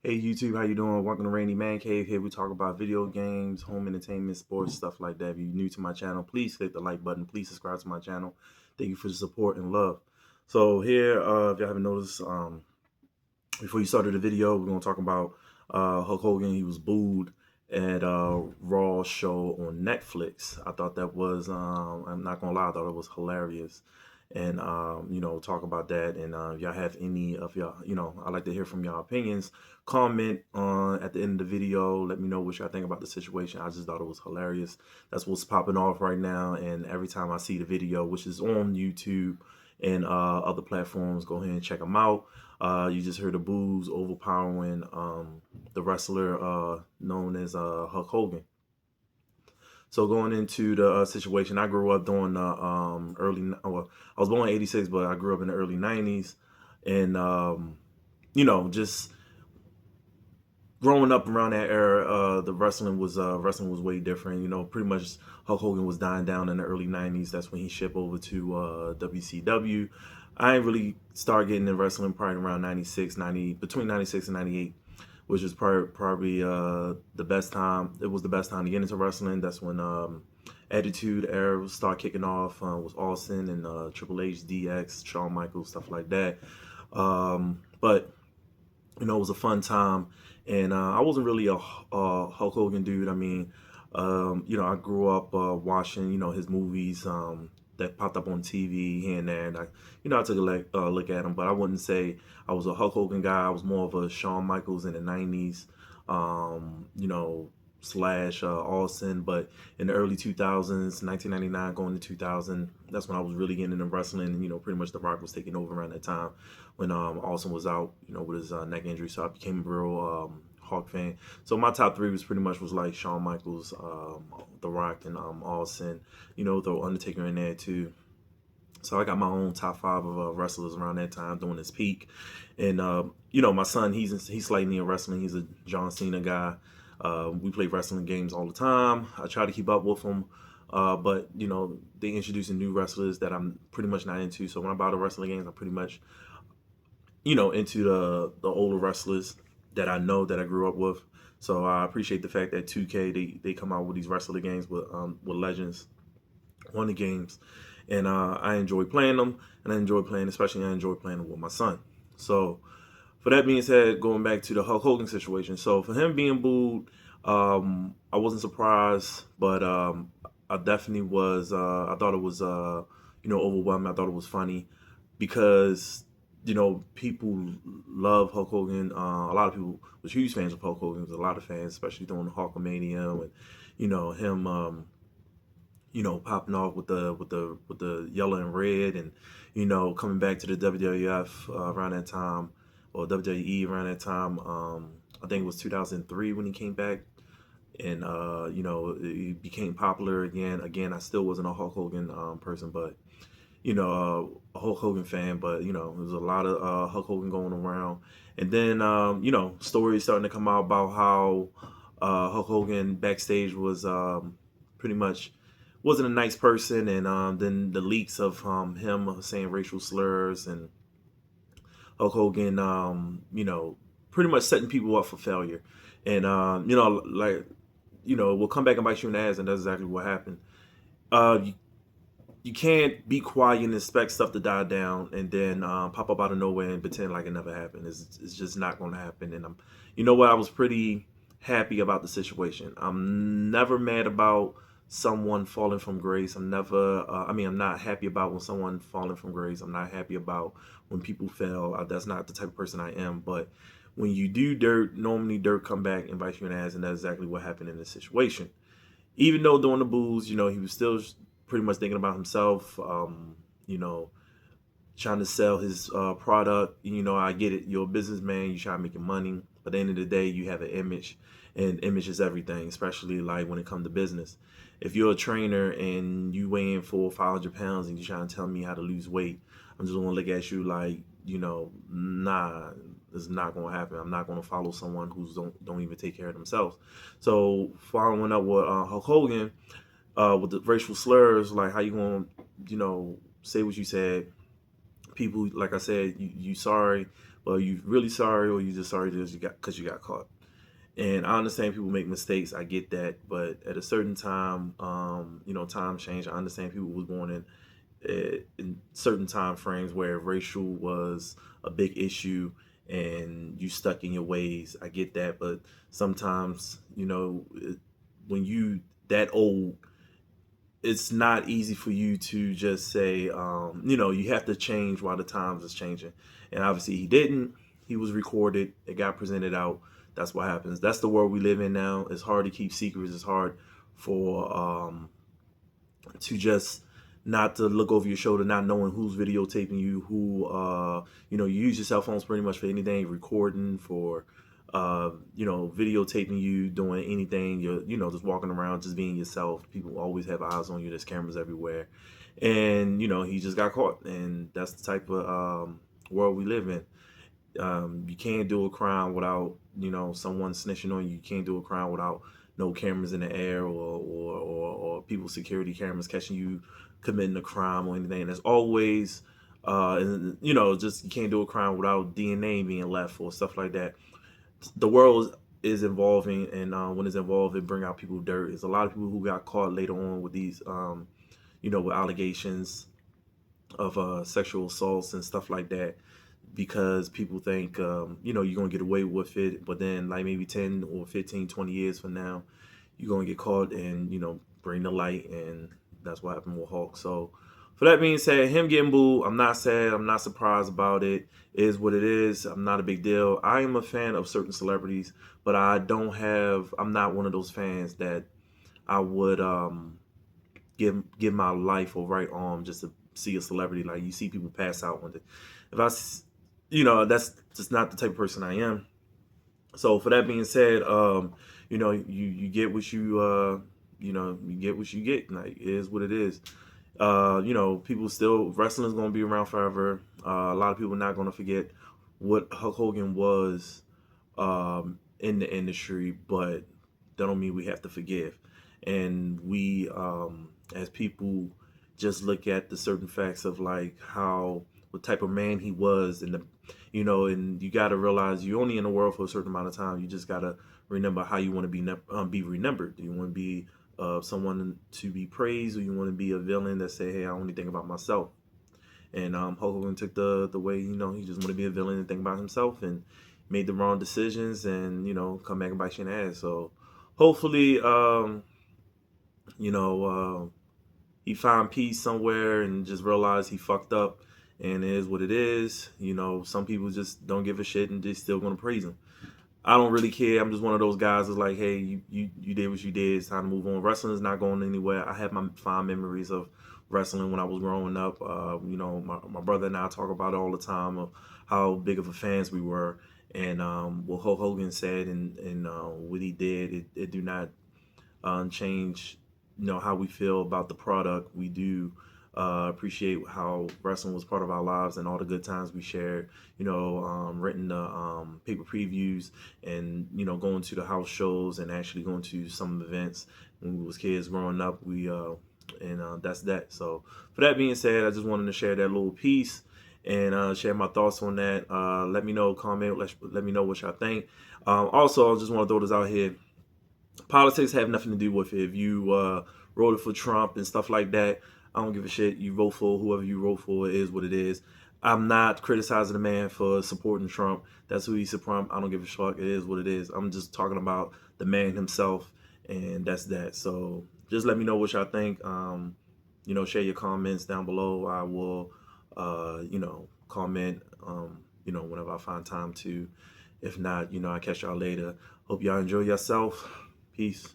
Hey YouTube, how you doing? Welcome to Randy Man Cave. Here we talk about video games, home entertainment, sports, stuff like that. If you're new to my channel, please hit the like button. Please subscribe to my channel. Thank you for the support and love. So here, if y'all haven't noticed, before you started the video, we're gonna talk about Hulk Hogan. He was booed at Raw show on Netflix. I thought that was, I'm not gonna lie, I thought it was hilarious. And talk about that. And if y'all have any of y'all, I'd like to hear from y'all opinions. Comment on at the end of the video. Let me know what y'all think about the situation. I just thought it was hilarious. That's what's popping off right now. And every time I see the video, which is on YouTube and other platforms, go ahead and check them out. You just heard the boos overpowering the wrestler known as Hulk Hogan. So going into the situation, I grew up during the well, I was born in '86, but I grew up in the early '90s, and just growing up around that era, the wrestling was way different. Pretty much Hulk Hogan was dying down in the early '90s. That's when he shipped over to WCW. I ain't really started getting in wrestling probably around between '96 and '98, which was probably the best time. It was the best time to get into wrestling. That's when Attitude Era started kicking off. Was Austin and Triple H, DX, Shawn Michaels, stuff like that. But it was a fun time, and I wasn't really a Hulk Hogan dude. I mean, I grew up watching his movies that popped up on TV here and there, and I took a look at him, but I wouldn't say I was a Hulk Hogan guy. I was more of a Shawn Michaels in the '90s, slash Austin. But in the early 2000s, 1999 going to 2000, that's when I was really getting into wrestling, and pretty much The Rock was taking over around that time when Austin was out, with his neck injury. So I became a real Hawk fan. So my top three was like Shawn Michaels, The Rock, and Austin. Throw Undertaker in there too. So I got my own top five of wrestlers around that time during his peak. And my son, he's slightly in wrestling. He's a John Cena guy. We play wrestling games all the time. I try to keep up with them. But they introducing new wrestlers that I'm pretty much not into. So when I buy the wrestling games, I'm pretty much into the older wrestlers that I know, that I grew up with. So I appreciate the fact that 2K they come out with these wrestler games with legends on the games, and I enjoy playing them, and I enjoy playing them with my son. So for that being said, going back to the Hulk Hogan situation, so for him being booed, I wasn't surprised, but I definitely was. I thought it was overwhelming. I thought it was funny because people love Hulk Hogan. A lot of people was huge fans of Hulk Hogan. There was a lot of fans, especially during the Hulkamania, and him, popping off with the yellow and red, and coming back to the WWF around that time, or WWE around that time. I think it was 2003 when he came back, and he became popular again. I still wasn't a Hulk Hogan person, but a Hulk Hogan fan, but there's a lot of Hulk Hogan going around. And then stories starting to come out about how Hulk Hogan backstage was pretty much wasn't a nice person, and then the leaks of him saying racial slurs, and Hulk Hogan pretty much setting people up for failure. And will come back and bite you in the ass, and that's exactly what happened. You can't be quiet and expect stuff to die down and then pop up out of nowhere and pretend like it never happened. It's just not going to happen. And I was pretty happy about the situation. I'm never mad about someone falling from grace. I'm not happy about when someone falling from grace. I'm not happy about when people fail. That's not the type of person I am. But when you do dirt, normally dirt come back and bite you in the ass, and that's exactly what happened in this situation. Even though during the boos, he was still pretty much thinking about himself, trying to sell his product. I get it. You're a businessman. You try to make your money. But at the end of the day, you have an image, and image is everything, especially like when it comes to business. If you're a trainer and you weigh in 400 or 500 pounds and you're trying to tell me how to lose weight, I'm just going to look at you like, nah, it's not going to happen. I'm not going to follow someone who don't even take care of themselves. So following up with Hulk Hogan, with the racial slurs, like how you going to, say what you said. people, like I said, you sorry, well, you really sorry, or you just sorry because you got caught. And I understand people make mistakes. I get that, but at a certain time, times change. I understand people was born in certain time frames where racial was a big issue, and you stuck in your ways. I get that, but sometimes, when you that old, it's not easy for you to just say, you have to change while the times is changing. And obviously he didn't. He was recorded. It got presented out. That's what happens. That's the world we live in now. It's hard to keep secrets. It's hard for to just not to look over your shoulder, not knowing who's videotaping you, who you use your cell phones pretty much for anything, recording, for videotaping you doing anything. You're just walking around, just being yourself. People always have eyes on you. There's cameras everywhere, and he just got caught, and that's the type of world we live in. You can't do a crime without someone snitching on you. You can't do a crime without no cameras in the air, or people security cameras catching you committing a crime or anything. There's always just you can't do a crime without DNA being left or stuff like that. The world is evolving, and when it's evolved, it bring out people dirt. There's a lot of people who got caught later on with these with allegations of sexual assaults and stuff like that, because people think you're gonna get away with it, but then like maybe 10 or 15, 20 years from now, you're gonna get caught and bring the light. And that's what happened with Hulk. So for that being said, him getting booed, I'm not sad, I'm not surprised about it. It is what it is. I'm not a big deal. I am a fan of certain celebrities, but I'm not one of those fans that I would give my life or right arm just to see a celebrity. Like, you see people pass out one day. If that's just not the type of person I am. So for that being said, you get what you get what you get. Like, it is what it is. People still, wrestling is going to be around forever. A lot of people are not going to forget what Hulk Hogan was in the industry, but that don't mean we have to forgive. And we, as people, just look at the certain facts of like what type of man he was, and and you got to realize you're only in the world for a certain amount of time. You just got to remember how you want to be remembered. Do you want to be someone to be praised, or you want to be a villain that say, hey, I only think about myself? And Hulk Hogan took the way, he just wanted to be a villain and think about himself, and made the wrong decisions, and come back and bite you in the ass. So hopefully he found peace somewhere and just realized he fucked up, and it is what it is. Some people just don't give a shit and just still gonna praise him. I don't really care. I'm just one of those guys that's like, hey, you did what you did. It's time to move on. Wrestling is not going anywhere. I have my fond memories of wrestling when I was growing up. My brother and I talk about it all the time, of how big of a fans we were. And what Hulk Hogan said, and what he did, it do not change how we feel about the product. We do appreciate how wrestling was part of our lives, and all the good times we shared, renting the paper previews, and going to the house shows, and actually going to some events when we was kids growing up. That's that. So for that being said, I just wanted to share that little piece, and share my thoughts on that. Let me know, comment, let me know what y'all think. Also, I just want to throw this out here. Politics have nothing to do with it. If you voted for Trump and stuff like that, I don't give a shit. You vote for whoever you vote for. It is what it is. I'm not criticizing the man for supporting Trump. That's who he's supporting. I don't give a fuck. It is what it is. I'm just talking about the man himself, and that's that. So just let me know what y'all think. Share your comments down below. I will, comment, whenever I find time to. If not, I'll catch y'all later. Hope y'all enjoy yourself. Peace.